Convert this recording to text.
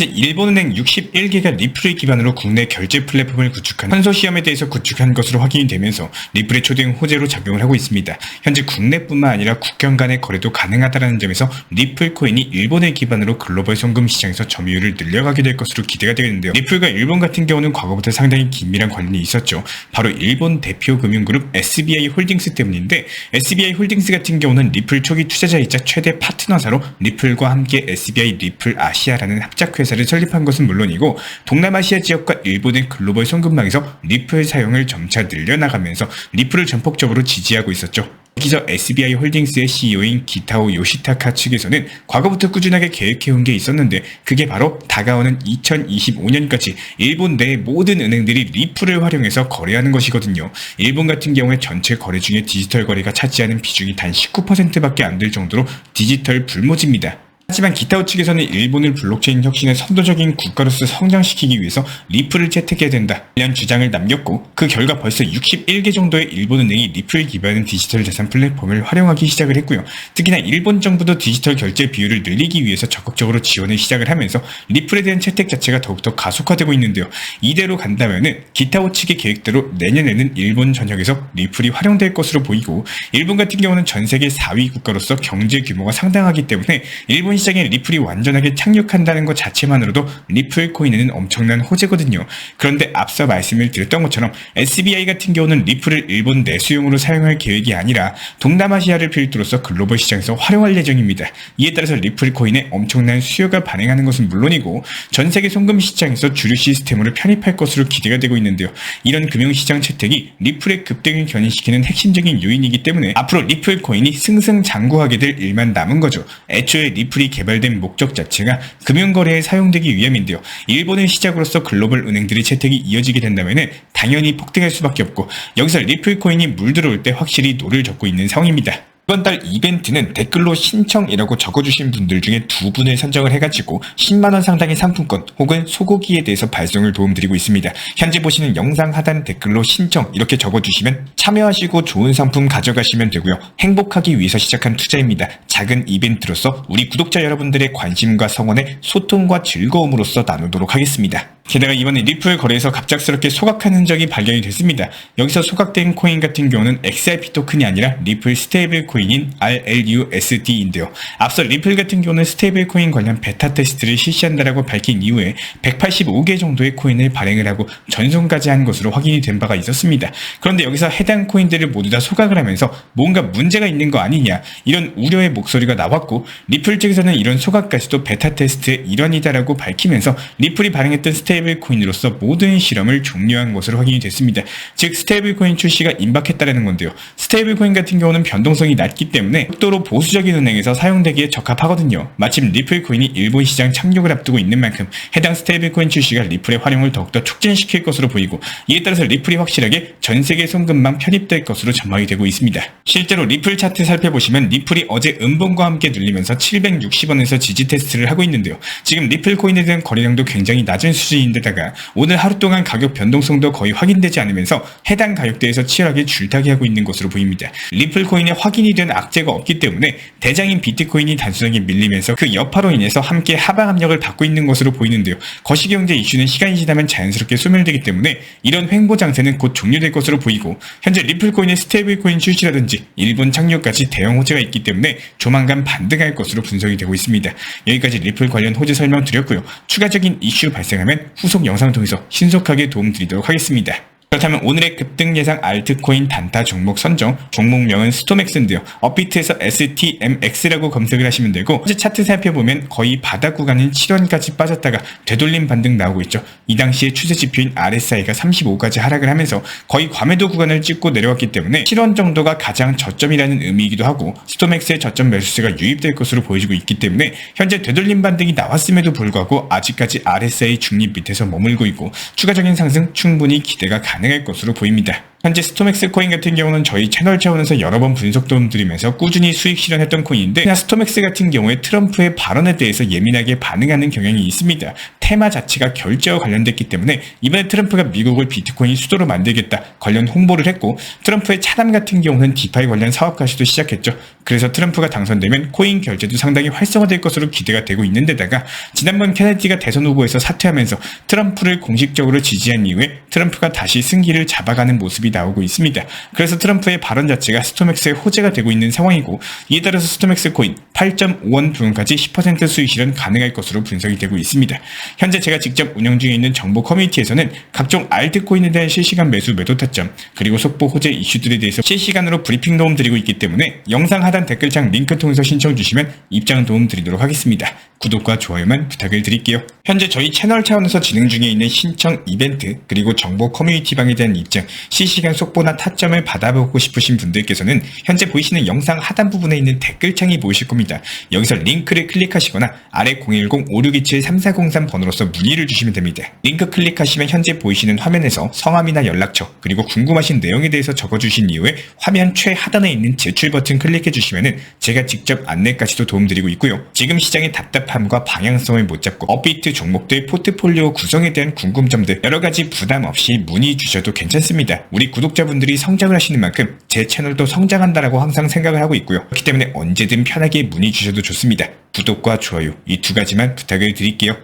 현재 일본은행 61개가 리플을 기반으로 국내 결제 플랫폼을 구축한 컨소시엄에 대해서 구축한 것으로 확인이 되면서 리플의 초대형 호재로 작용을 하고 있습니다. 현재 국내뿐만 아니라 국경 간의 거래도 가능하다는 점에서 리플 코인이 일본을 기반으로 글로벌 송금 시장에서 점유율을 늘려가게 될 것으로 기대가 되겠는데요. 리플과 일본 같은 경우는 과거부터 상당히 긴밀한 관련이 있었죠. 바로 일본 대표 금융그룹 SBI 홀딩스 때문인데, SBI 홀딩스 같은 경우는 리플 초기 투자자이자 최대 파트너사로 리플과 함께 SBI 리플 아시아라는 합작 회사를 설립한 것은 물론이고, 동남아시아 지역과 일본의 글로벌 송금망에서 리플 사용을 점차 늘려나가면서 리플을 전폭적으로 지지하고 있었죠. 여기서 SBI 홀딩스의 CEO인 기타오 요시타카 측에서는 과거부터 꾸준하게 계획해온 게 있었는데, 그게 바로 다가오는 2025년까지 일본 내 모든 은행들이 리플을 활용해서 거래하는 것이거든요. 일본 같은 경우에 전체 거래 중에 디지털 거래가 차지하는 비중이 단 19%밖에 안 될 정도로 디지털 불모지입니다. 하지만 기타오 측에서는 일본을 블록체인 혁신의 선도적인 국가로서 성장시키기 위해서 리플을 채택해야 된다 이런 주장을 남겼고, 그 결과 벌써 61개 정도의 일본은행이 리플 기반의 디지털 자산 플랫폼을 활용하기 시작을 했고요. 특히나 일본 정부도 디지털 결제 비율을 늘리기 위해서 적극적으로 지원을 시작을 하면서 리플에 대한 채택 자체가 더욱더 가속화되고 있는데요. 이대로 간다면은 기타오 측의 계획대로 내년에는 일본 전역에서 리플이 활용될 것으로 보이고, 일본 같은 경우는 전 세계 4위 국가로서 경제 규모가 상당하기 때문에 일본 시장에 리플이 완전하게 착륙한다는 것 자체만으로도 리플 코인에는 엄청난 호재거든요. 그런데 앞서 말씀을 드렸던 것처럼 SBI 같은 경우는 리플을 일본 내수용으로 사용할 계획이 아니라 동남아시아를 필두로서 글로벌 시장에서 활용할 예정입니다. 이에 따라서 리플 코인에 엄청난 수요가 반응하는 것은 물론이고, 전 세계 송금 시장에서 주류 시스템으로 편입할 것으로 기대가 되고 있는데요. 이런 금융시장 채택이 리플의 급등을 견인시키는 핵심적인 요인이기 때문에 앞으로 리플 코인이 승승장구하게 될 일만 남은 거죠. 애초에 리플이 개발된 목적 자체가 금융거래에 사용되기 위함인데요. 일본의 시작으로서 글로벌 은행들의 채택이 이어지게 된다면 당연히 폭등할 수밖에 없고, 여기서 리플 코인이 물들어올 때 확실히 노를 젓고 있는 상황입니다. 이번 달 이벤트는 댓글로 신청이라고 적어주신 분들 중에 2분을 선정을 해가지고 10만원 상당의 상품권 혹은 소고기에 대해서 발송을 도움드리고 있습니다. 현재 보시는 영상 하단 댓글로 신청 이렇게 적어주시면 참여하시고 좋은 상품 가져가시면 되고요. 행복하기 위해서 시작한 투자입니다. 작은 이벤트로서 우리 구독자 여러분들의 관심과 성원에 소통과 즐거움으로써 나누도록 하겠습니다. 게다가 이번에 리플 거래에서 갑작스럽게 소각한 흔적이 발견이 됐습니다. 여기서 소각된 코인 같은 경우는 XRP 토큰이 아니라 리플 스테이블 코인인 RLUSD인데요. 앞서 리플 같은 경우는 스테이블 코인 관련 베타 테스트를 실시한다라고 밝힌 이후에 185개 정도의 코인을 발행을 하고 전송까지 한 것으로 확인이 된 바가 있었습니다. 그런데 여기서 해당 코인들을 모두 다 소각을 하면서 뭔가 문제가 있는 거 아니냐 이런 우려의 목소리가 나왔고, 리플 측에서는 이런 소각까지도 베타 테스트의 일환이다라고 밝히면서 리플이 발행했던 스테이블 코인으로서 모든 실험을 종료한 것으로 확인이 됐습니다. 즉 스테이블 코인 출시가 임박했다라는 건데요. 스테이블 코인 같은 경우는 변동성이 낮기 때문에 극도로 보수적인 은행에서 사용되기에 적합하거든요. 마침 리플 코인이 일본 시장 착륙을 앞두고 있는 만큼 해당 스테이블 코인 출시가 리플의 활용을 더욱더 촉진시킬 것으로 보이고, 이에 따라서 리플이 확실하게 전 세계 송금망 편입될 것으로 전망이 되고 있습니다. 실제로 리플 차트 살펴보시면 리플이 어제 음봉과 함께 눌리면서 760원에서 지지 테스트를 하고 있는데요. 지금 리플 코인에 대한 거래량도 굉장히 낮은 수준인데다가 오늘 하루 동안 가격 변동성도 거의 확인되지 않으면서 해당 가격대에서 치열하게 줄타기하고 있는 것으로 보입니다. 리플 코인에 확인이 된 악재가 없기 때문에 대장인 비트코인이 단순하게 밀리면서 그 여파로 인해서 함께 하방 압력을 받고 있는 것으로 보이는데요. 거시경제 이슈는 시간이 지나면 자연스럽게 소멸되기 때문에 이런 횡보 장세는 곧 종료될 것으로 보이고, 현재 리플 코인의 스테이블 코인 출시라든지 일본 착륙까지 대형 호재가 있기 때문에 조만간 반등할 것으로 분석이 되고 있습니다. 여기까지 리플 관련 호재 설명드렸고요. 추가적인 이슈 발생하면 후속 영상을 통해서 신속하게 도움드리도록 하겠습니다. 그렇다면 오늘의 급등 예상 알트코인 단타 종목 선정, 종목명은 스톰엑스인데요. 업비트에서 STMX라고 검색을 하시면 되고, 현재 차트 살펴보면 거의 바닥 구간인 7원까지 빠졌다가 되돌림 반등 나오고 있죠. 이 당시에 추세 지표인 RSI가 35까지 하락을 하면서 거의 과매도 구간을 찍고 내려왔기 때문에 7원 정도가 가장 저점이라는 의미이기도 하고, 스톰엑스의 저점 매수세가 유입될 것으로 보여지고 있기 때문에 현재 되돌림 반등이 나왔음에도 불구하고 아직까지 RSI 중립 밑에서 머물고 있고, 추가적인 상승 충분히 기대가 가능할 것으로 보입니다. 현재 스톰엑스 코인 같은 경우는 저희 채널 차원에서 여러 번 분석 도움드리면서 꾸준히 수익 실현했던 코인인데, 그냥 스톰엑스 같은 경우에 트럼프의 발언에 대해서 예민하게 반응하는 경향이 있습니다. 테마 자체가 결제와 관련됐기 때문에 이번에 트럼프가 미국을 비트코인 수도로 만들겠다 관련 홍보를 했고, 트럼프의 차남 같은 경우는 디파이 관련 사업까지도 시작했죠. 그래서 트럼프가 당선되면 코인 결제도 상당히 활성화될 것으로 기대가 되고 있는데다가, 지난번 케네디가 대선 후보에서 사퇴하면서 트럼프를 공식적으로 지지한 이후에 트럼프가 다시 승기를 잡아가는 모습이 나오고 있습니다. 그래서 트럼프의 발언 자체가 스톰엑스의 호재가 되고 있는 상황이고, 이에 따라서 스톰엑스 코인 8.5원 부근까지 10% 수익 실현 가능할 것으로 분석이 되고 있습니다. 현재 제가 직접 운영 중에 있는 정보 커뮤니티에서는 각종 알트코인에 대한 실시간 매수 매도 타점, 그리고 속보 호재 이슈들에 대해서 실시간으로 브리핑 도움 드리고 있기 때문에 영상 하단 댓글창 링크 통해서 신청 주시면 입장 도움 드리도록 하겠습니다. 구독과 좋아요만 부탁을 드릴게요. 현재 저희 채널 차원에서 진행 중에 있는 신청 이벤트, 그리고 정보 커뮤니티방에 대한 입장, 실시간 속보나 타점을 받아보고 싶으신 분들께서는 현재 보이시는 영상 하단 부분에 있는 댓글창이 보이실 겁니다. 여기서 링크를 클릭하시거나 아래 010-5627-3403 번호로서 문의를 주시면 됩니다. 링크 클릭하시면 현재 보이시는 화면에서 성함이나 연락처, 그리고 궁금하신 내용에 대해서 적어주신 이후에 화면 최하단에 있는 제출 버튼 클릭해 주시면 제가 직접 안내까지도 도움드리고 있고요. 지금 시장의 답답함과 방향성을 못 잡고 업비트 종목들 포트폴리오 구성에 대한 궁금점들 여러가지 부담 없이 문의 주셔도 괜찮습니다. 우리 구독자분들이 성장을 하시는 만큼 제 채널도 성장한다라고 항상 생각을 하고 있고요. 그렇기 때문에 언제든 편하게 문의 주셔도 좋습니다. 구독과 좋아요 이 두 가지만 부탁을 드릴게요.